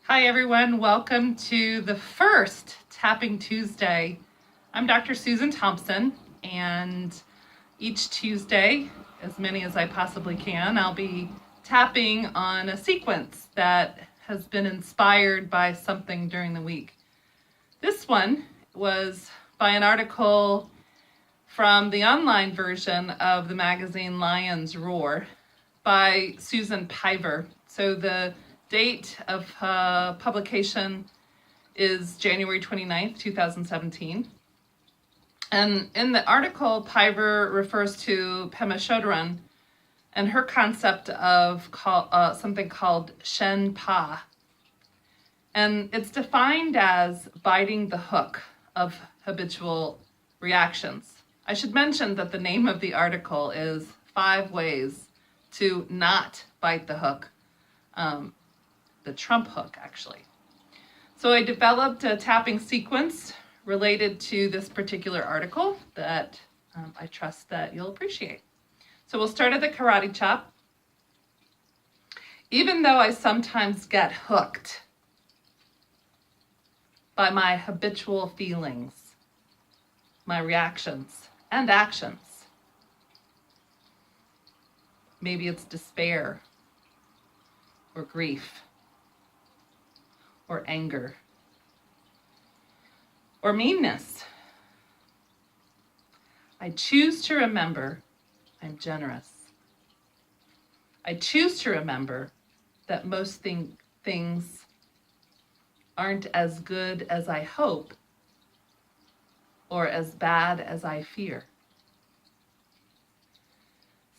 Hi everyone, welcome to the first Tapping Tuesday. I'm Dr. Susan Thompson, and each Tuesday, as many as I possibly can, I'll be tapping on a sequence that has been inspired by something during the week. This one was by an article from the online version of the magazine Lion's Roar by Susan Piver. So the date of publication is January 29th, 2017. And in the article, Piver refers to Pema Chodron and her concept of something called Shen Pa. And it's defined as biting the hook of habitual reactions. I should mention that the name of the article is 5 Ways to Not Bite the Hook. The Trump hook, actually. So I developed a tapping sequence related to this particular article that I trust that you'll appreciate. So we'll start at the karate chop. Even though I sometimes get hooked by my habitual feelings, my reactions and actions. Maybe it's despair or grief or anger, or meanness. I choose to remember I'm generous. I choose to remember that most things aren't as good as I hope or as bad as I fear.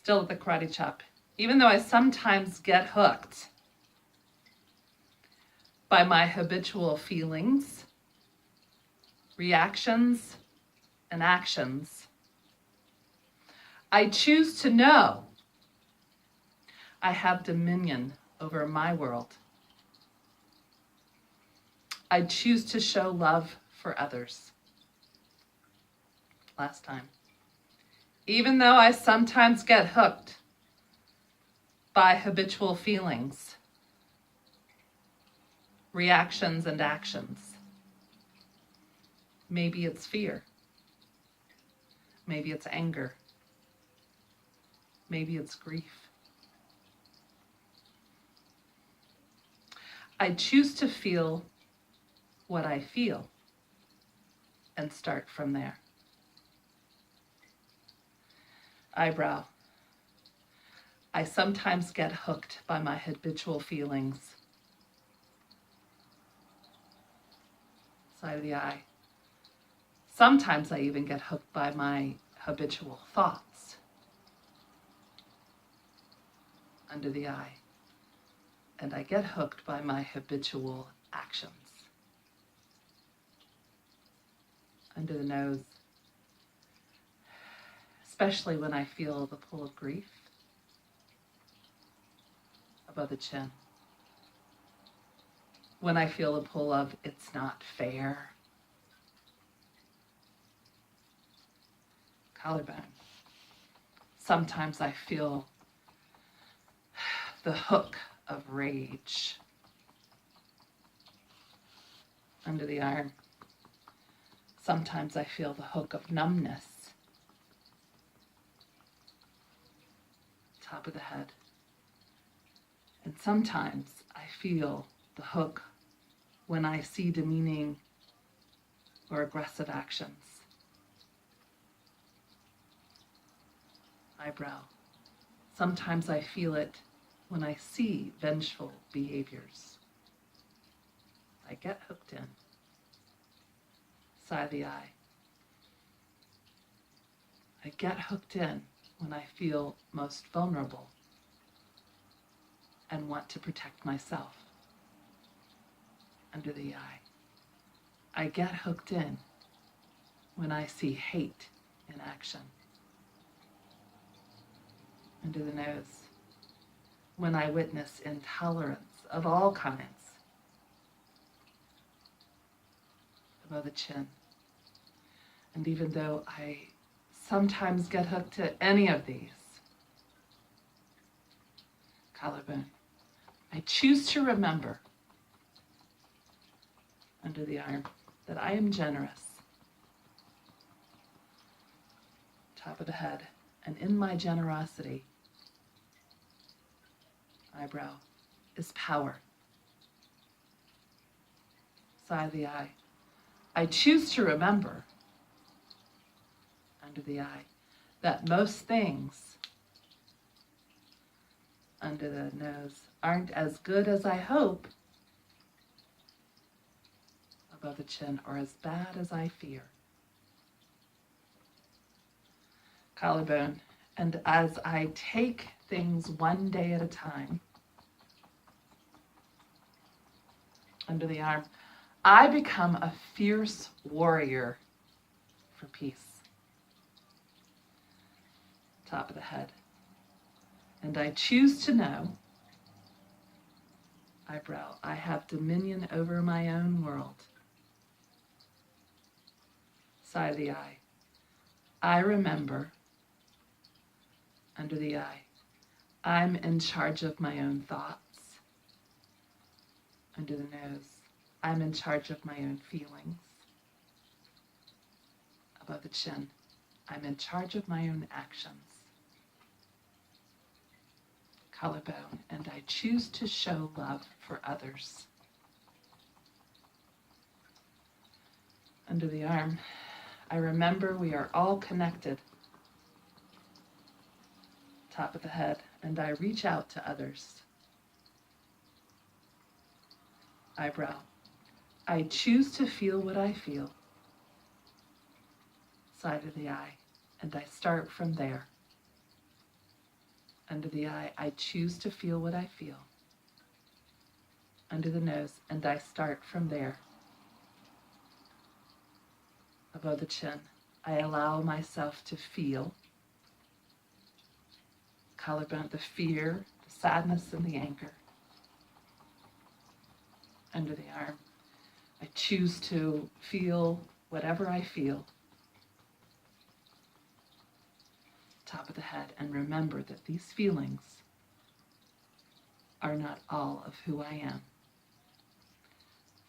Still at the karate chop. Even though I sometimes get hooked by my habitual feelings, reactions, and actions, I choose to know I have dominion over my world. I choose to show love for others. Last time. Even though I sometimes get hooked by habitual feelings, reactions, and actions. Maybe it's fear. Maybe it's anger. Maybe it's grief. I choose to feel what I feel and start from there. Eyebrow. I sometimes get hooked by my habitual feelings. Side of the eye. Sometimes I even get hooked by my habitual thoughts. Under the eye. And I get hooked by my habitual actions. Under the nose. Especially when I feel the pull of grief. Above the chin. When I feel the pull of it's not fair. Collarbone. Sometimes I feel the hook of rage. Under the arm. Sometimes I feel the hook of numbness. Top of the head. And sometimes I feel the hook when I see demeaning or aggressive actions. Eyebrow. Sometimes I feel it when I see vengeful behaviors. I get hooked in. Side of the eye. I get hooked in when I feel most vulnerable and want to protect myself. Under the eye. I get hooked in when I see hate in action. Under the nose. When I witness intolerance of all kinds. Above the chin. And even though I sometimes get hooked to any of these, collarbone, I choose to remember under the arm, that I am generous. Top of the head, and in my generosity, eyebrow, is power. Side of the eye. I choose to remember, under the eye, that most things under the nose aren't as good as I hope, above the chin, or as bad as I fear. Collarbone. And as I take things one day at a time, under the arm, I become a fierce warrior for peace. Top of the head. And I choose to know, eyebrow, I have dominion over my own world. Side of the eye. I remember, under the eye, I'm in charge of my own thoughts. Under the nose, I'm in charge of my own feelings. Above the chin, I'm in charge of my own actions. Collarbone, and I choose to show love for others. Under the arm, I remember we are all connected. Top of the head, and I reach out to others. Eyebrow, I choose to feel what I feel. Side of the eye, and I start from there. Under the eye, I choose to feel what I feel. Under the nose, and I start from there. Above the chin, I allow myself to feel. Collarbone, the fear, the sadness, and the anger. Under the arm, I choose to feel whatever I feel. Top of the head, and remember that these feelings are not all of who I am.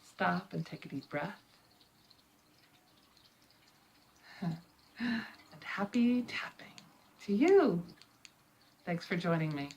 Stop and take a deep breath. And happy tapping to you. Thanks for joining me.